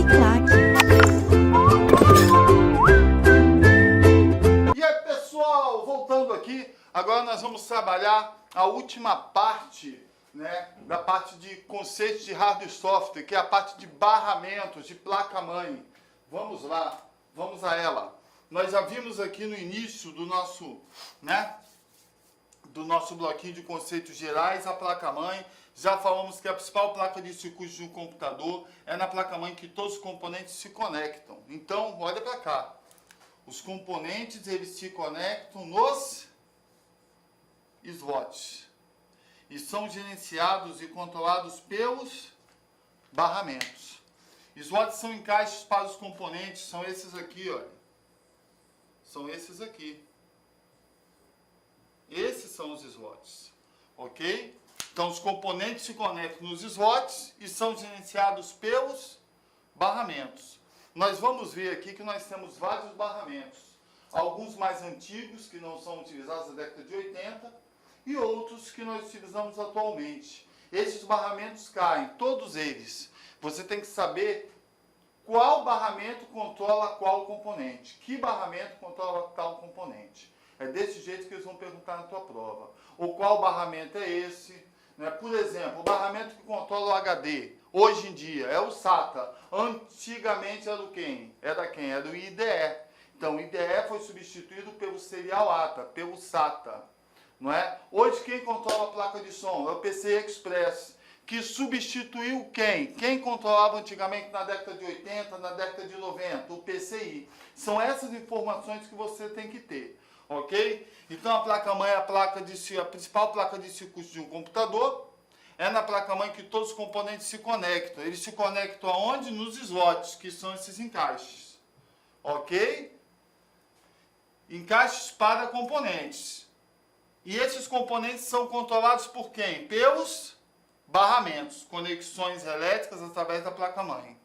Crack. E aí, pessoal, voltando aqui, agora nós vamos trabalhar a última parte, né, da parte de conceitos de hardware e software, que é a parte de barramentos, de placa-mãe. Vamos lá, vamos a ela. Nós já vimos aqui no início do nosso, né, do nosso bloquinho de conceitos gerais, a placa-mãe. Já falamos que a principal placa de circuito de um computador é na placa-mãe que todos os componentes se conectam. Então, olha para cá. Os componentes, eles se conectam nos slots e são gerenciados e controlados pelos barramentos. Slots são encaixes para os componentes, são esses aqui, olha. São esses aqui. Esses são os slots, ok? Então, os componentes se conectam nos slots e são gerenciados pelos barramentos. Nós vamos ver aqui que nós temos vários barramentos. Alguns mais antigos, que não são utilizados na década de 80, e outros que nós utilizamos atualmente. Esses barramentos caem, todos eles. Você tem que saber qual barramento controla qual componente. Que barramento controla tal componente. É desse jeito que eles vão perguntar na tua prova. Ou qual barramento é esse? Né? Por exemplo, o barramento que controla o HD, hoje em dia, é o SATA. Antigamente era o quem? Era quem? Era o IDE. Então, o IDE foi substituído pelo Serial ATA, pelo SATA. Não é? Hoje, quem controla a placa de som? É o PCI Express, que substituiu quem? Quem controlava antigamente na década de 80, na década de 90? O PCI. São essas informações que você tem que ter. Ok? Então a placa-mãe é a principal placa de circuito de um computador. É na placa-mãe que todos os componentes se conectam. Eles se conectam aonde? Nos slots, que são esses encaixes. Ok? Encaixes para componentes. E esses componentes são controlados por quem? Pelos barramentos, conexões elétricas através da placa-mãe.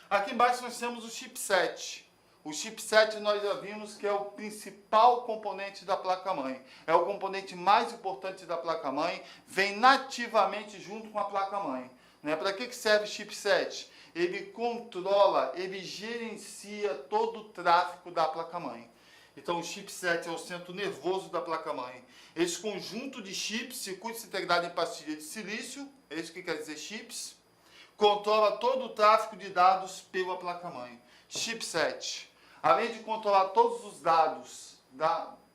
Aqui embaixo nós temos o chipset. O chipset nós já vimos que é o principal componente da placa-mãe. É o componente mais importante da placa-mãe, vem nativamente junto com a placa-mãe. Né? Para que serve o chipset? Ele controla, ele gerencia todo o tráfego da placa-mãe. Então o chipset é o centro nervoso da placa-mãe. Esse conjunto de chips, circuitos integrados em pastilha de silício, é isso que quer dizer chips, controla todo o tráfego de dados pela placa-mãe. Chipset, além de controlar todos os dados,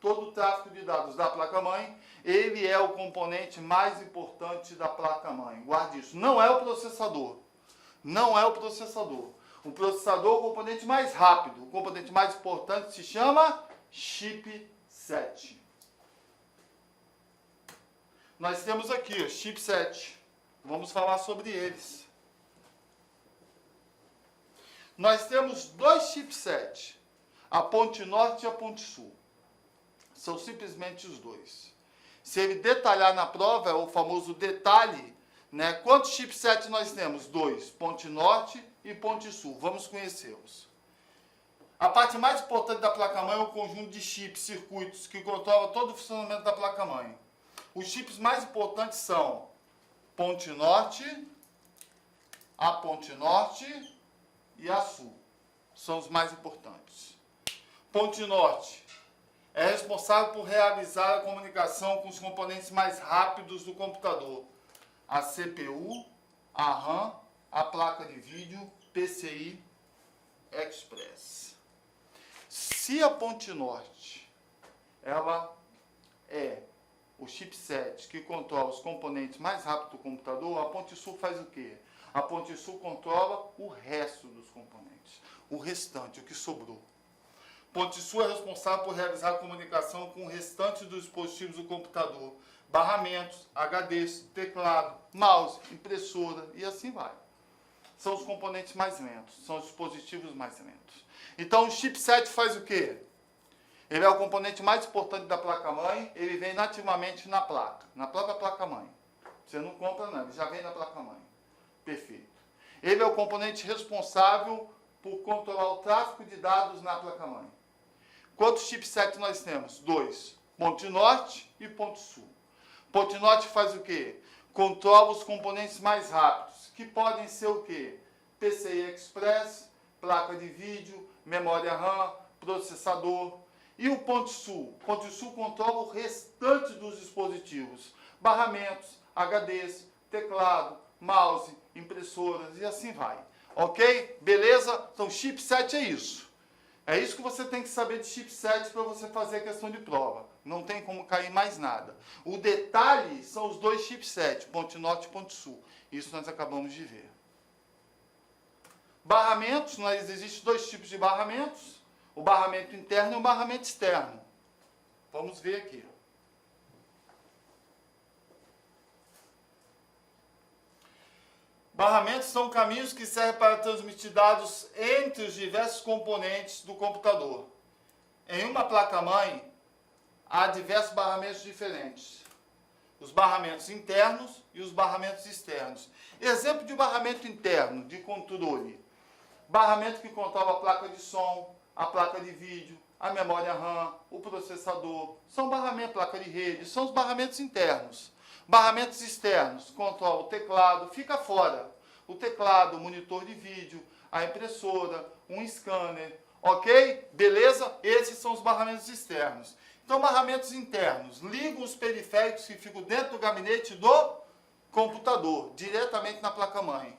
todo o tráfego de dados da placa-mãe, ele é o componente mais importante da placa-mãe. Guarde isso. Não é o processador. Não é o processador. O processador é o componente mais rápido. O componente mais importante se chama chipset. Nós temos aqui o chipset. Vamos falar sobre eles. Nós temos dois chipsets, a ponte norte e a ponte sul. São simplesmente os dois. Se ele detalhar na prova, é o famoso detalhe, né? Quantos chipsets nós temos? Dois, ponte norte e ponte sul. Vamos conhecê-los. A parte mais importante da placa-mãe é o conjunto de chips, circuitos, que controla todo o funcionamento da placa-mãe. Os chips mais importantes são ponte norte, a ponte norte e a sul. São os mais importantes. Ponte norte é responsável por realizar a comunicação com os componentes mais rápidos do computador. A CPU, a RAM, a placa de vídeo, PCI Express. Se a ponte norte, ela é o chipset que controla os componentes mais rápidos do computador, a ponte sul faz o quê? A ponte sul controla o resto dos componentes, o restante, o que sobrou. Ponte sul é responsável por realizar a comunicação com o restante dos dispositivos do computador, barramentos, HDs, teclado, mouse, impressora e assim vai. São os componentes mais lentos, são os dispositivos mais lentos. Então o chipset faz o quê? Ele é o componente mais importante da placa-mãe, ele vem nativamente na placa, na própria placa-mãe. Você não compra não, ele já vem na placa-mãe. Perfeito. Ele é o componente responsável por controlar o tráfego de dados na placa-mãe. Quantos chipsets nós temos? Dois. Ponte norte e ponte sul. Ponte norte faz o quê? Controla os componentes mais rápidos, que podem ser o quê? PCI Express, placa de vídeo, memória RAM, processador. E o ponte sul? O ponte sul controla o restante dos dispositivos, barramentos, HDs, teclado, mouse, impressoras e assim vai. Ok? Beleza? Então chipset é isso. É isso que você tem que saber de chipset para você fazer a questão de prova. Não tem como cair mais nada. O detalhe são os dois chipsets, ponte norte e ponte sul. Isso nós acabamos de ver. Barramentos, existem dois tipos de barramentos. O barramento interno e o barramento externo. Vamos ver aqui. Barramentos são caminhos que servem para transmitir dados entre os diversos componentes do computador. Em uma placa-mãe, há diversos barramentos diferentes. Os barramentos internos e os barramentos externos. Exemplo de barramento interno, de controle. Barramento que controla a placa de som, a placa de vídeo, a memória RAM, o processador. São barramentos, placa de rede, são os barramentos internos. Barramentos externos, controla o teclado, fica fora. O teclado, o monitor de vídeo, a impressora, um scanner, ok? Beleza? Esses são os barramentos externos. Então, barramentos internos, ligam os periféricos que ficam dentro do gabinete do computador, diretamente na placa-mãe.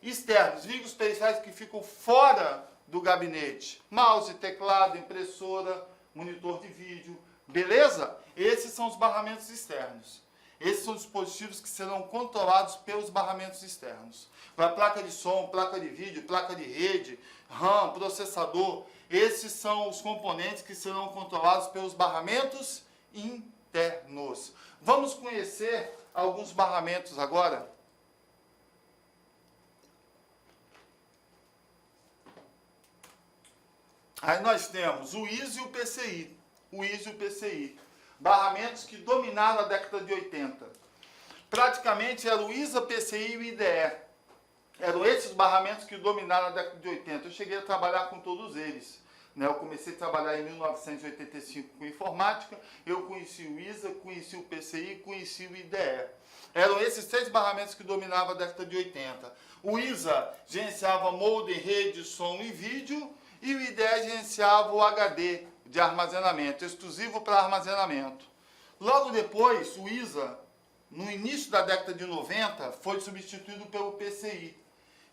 Externos, ligam os periféricos que ficam fora do gabinete. Mouse, teclado, impressora, monitor de vídeo, beleza? Esses são os barramentos externos. Esses são dispositivos que serão controlados pelos barramentos externos. Para placa de som, placa de vídeo, placa de rede, RAM, processador, esses são os componentes que serão controlados pelos barramentos internos. Vamos conhecer alguns barramentos agora? Aí nós temos o ISO e o PCI. O ISO e o PCI. Barramentos que dominaram a década de 80. Praticamente era o ISA, PCI e o IDE. Eram esses barramentos que dominaram a década de 80. Eu cheguei a trabalhar com todos eles. Eu comecei a trabalhar em 1985 com informática. Eu conheci o ISA, conheci o PCI, conheci o IDE. Eram esses 3 barramentos que dominavam a década de 80. O ISA gerenciava modem, rede, som e vídeo. E o IDE gerenciava o HD de armazenamento, exclusivo para armazenamento. Logo depois, o ISA, no início da década de 90, foi substituído pelo PCI.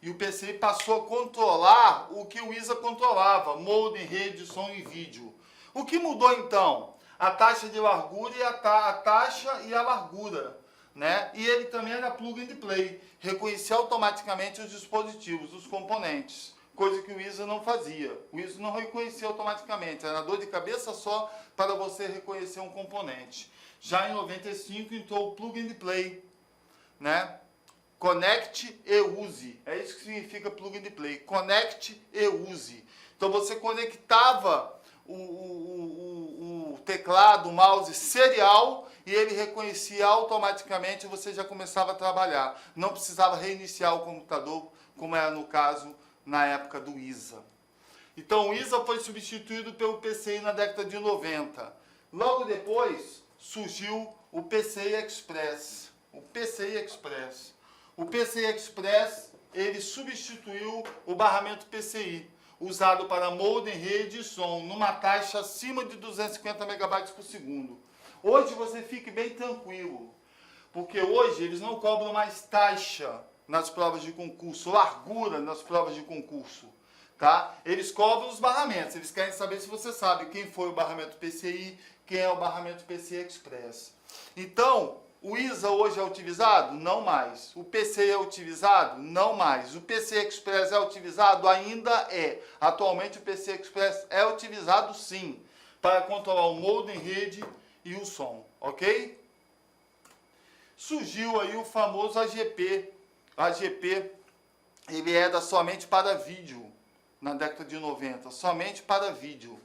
E o PCI passou a controlar o que o ISA controlava, modem, rede, som e vídeo. O que mudou então? A taxa de largura e a taxa e a largura. E ele também era plug and play, reconhecia automaticamente os dispositivos, os componentes. Coisa que o ISA não fazia. O ISA não reconhecia automaticamente, era dor de cabeça só para você reconhecer um componente. Já em 95 entrou o plug and play, Connect e use. É isso que significa plug and play. Connect e use. Então você conectava o teclado, o mouse serial e ele reconhecia automaticamente e você já começava a trabalhar. Não precisava reiniciar o computador, como era no caso na época do ISA. Então o ISA foi substituído pelo PCI na década de 90. Logo depois surgiu o PCI Express. O PCI Express. O PCI Express, ele substituiu o barramento PCI, usado para modem, rede e som, numa taxa acima de 250 megabytes por segundo. Hoje você fique bem tranquilo, porque hoje eles não cobram mais taxa nas provas de concurso, largura nas provas de concurso, Eles cobram os barramentos, eles querem saber se você sabe quem foi o barramento PCI, quem é o barramento PCI Express. Então, o ISA hoje é utilizado? Não mais. O PCI é utilizado? Não mais. O PCI Express é utilizado? Ainda é. Atualmente o PCI Express é utilizado sim, para controlar o modem, rede e o som, ok? Surgiu aí o famoso AGP. AGP, ele era somente para vídeo, na década de 90, somente para vídeo.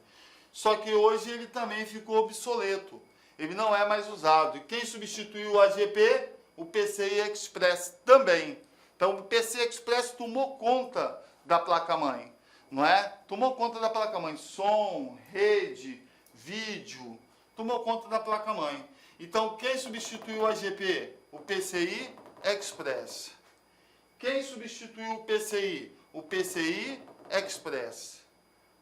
Só que hoje ele também ficou obsoleto, ele não é mais usado. E quem substituiu o AGP? O PCI Express também. Então o PCI Express tomou conta da placa-mãe, Tomou conta da placa-mãe, som, rede, vídeo, tomou conta da placa-mãe. Então quem substituiu o AGP? O PCI Express. Quem substituiu o PCI? o PCI Express,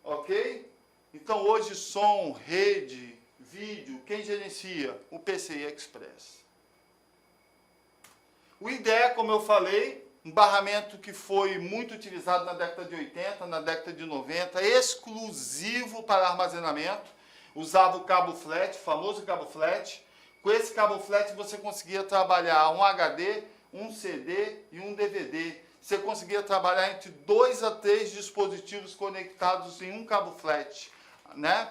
ok? Então hoje som, rede, vídeo, quem gerencia? O PCI Express. O IDE, como eu falei, um barramento que foi muito utilizado na década de 80, na década de 90, exclusivo para armazenamento. Usava o cabo flat, o famoso cabo flat. Com esse cabo flat você conseguia trabalhar um HD, um CD e um DVD. Você conseguia trabalhar entre 2 a 3 dispositivos conectados em um cabo flat, né?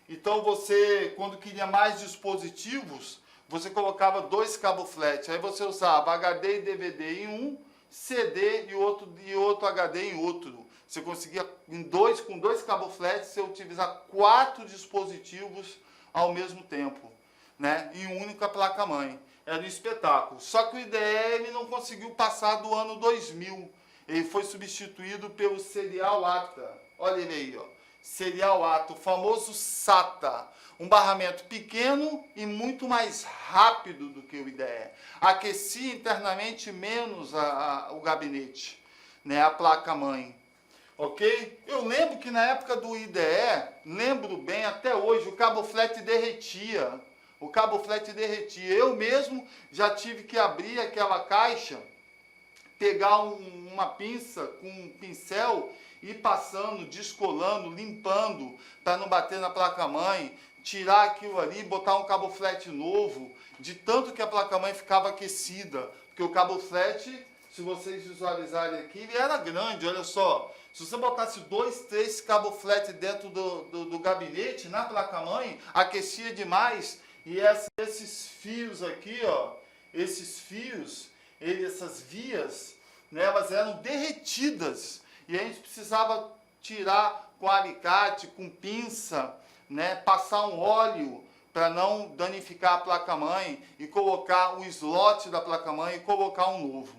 Então você, quando queria mais dispositivos, você colocava 2 cabos flat. Aí você usava HD e DVD em um, CD e outro HD em outro. Você conseguia, com 2 cabos flat, você utilizar 4 dispositivos ao mesmo tempo, né? Em uma única placa-mãe. Era um espetáculo. Só que o IDE ele não conseguiu passar do ano 2000. Ele foi substituído pelo Serial ATA. Olha ele aí, ó. Serial ATA, o famoso SATA. Um barramento pequeno e muito mais rápido do que o IDE. Aquecia internamente menos o gabinete, né? A placa-mãe. Ok? Eu lembro que na época do IDE, lembro bem, até hoje, o cabo flat derretia. O cabo flat derretia. Eu mesmo já tive que abrir aquela caixa, pegar uma pinça com um pincel e ir passando, descolando, limpando, para não bater na placa-mãe, tirar aquilo ali, botar um cabo flat novo, de tanto que a placa-mãe ficava aquecida. Porque o cabo flat, se vocês visualizarem aqui, ele era grande, olha só. Se você botasse 2, 3 cabos flat dentro do gabinete, na placa-mãe, aquecia demais. E esses fios aqui, ó, esses fios, essas vias, né, elas eram derretidas. E a gente precisava tirar com alicate, com pinça, né, passar um óleo para não danificar a placa-mãe e colocar o slot da placa-mãe e colocar um novo.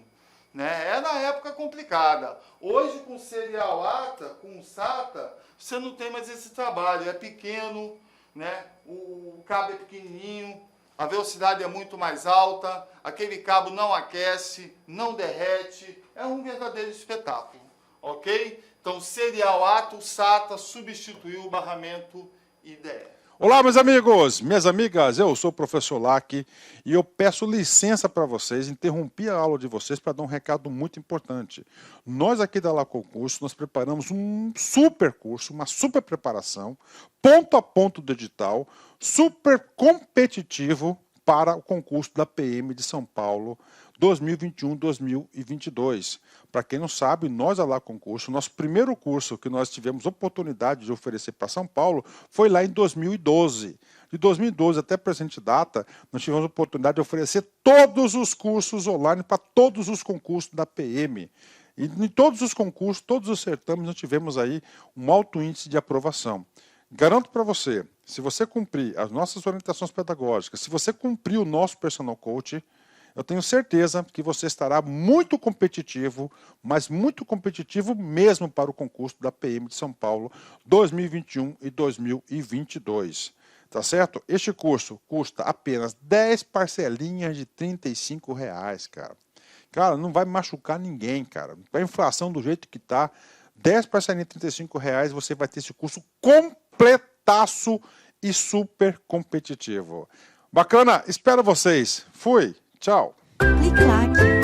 Né? É na época complicada. Hoje com o Serial ATA, com o SATA, você não tem mais esse trabalho. É pequeno, né? O cabo é pequenininho, a velocidade é muito mais alta, aquele cabo não aquece, não derrete. É um verdadeiro espetáculo, ok? Então, Serial ATA, o SATA substituiu o barramento IDE. Olá, meus amigos, minhas amigas, eu sou o professor Lac e eu peço licença para vocês, interrompi a aula de vocês para dar um recado muito importante. Nós aqui da La Concurso, nós preparamos um super curso, uma super preparação, ponto a ponto digital, super competitivo para o concurso da PM de São Paulo 2021-2022. Para quem não sabe, nós, a La Concurso, nosso primeiro curso que nós tivemos oportunidade de oferecer para São Paulo foi lá em 2012. De 2012 até a presente data, nós tivemos a oportunidade de oferecer todos os cursos online para todos os concursos da PM. E em todos os concursos, todos os certames, nós tivemos aí um alto índice de aprovação. Garanto para você, se você cumprir as nossas orientações pedagógicas, se você cumprir o nosso personal coach, eu tenho certeza que você estará muito competitivo, mas muito competitivo mesmo para o concurso da PM de São Paulo 2021 e 2022. Tá certo? Este curso custa apenas 10 parcelinhas de R$ 35, cara. Cara, não vai machucar ninguém, cara. Com a inflação do jeito que tá, 10 parcelinhas de R$ 35, você vai ter esse curso completaço e super competitivo. Bacana? Espero vocês. Fui! Tchau! Clique like.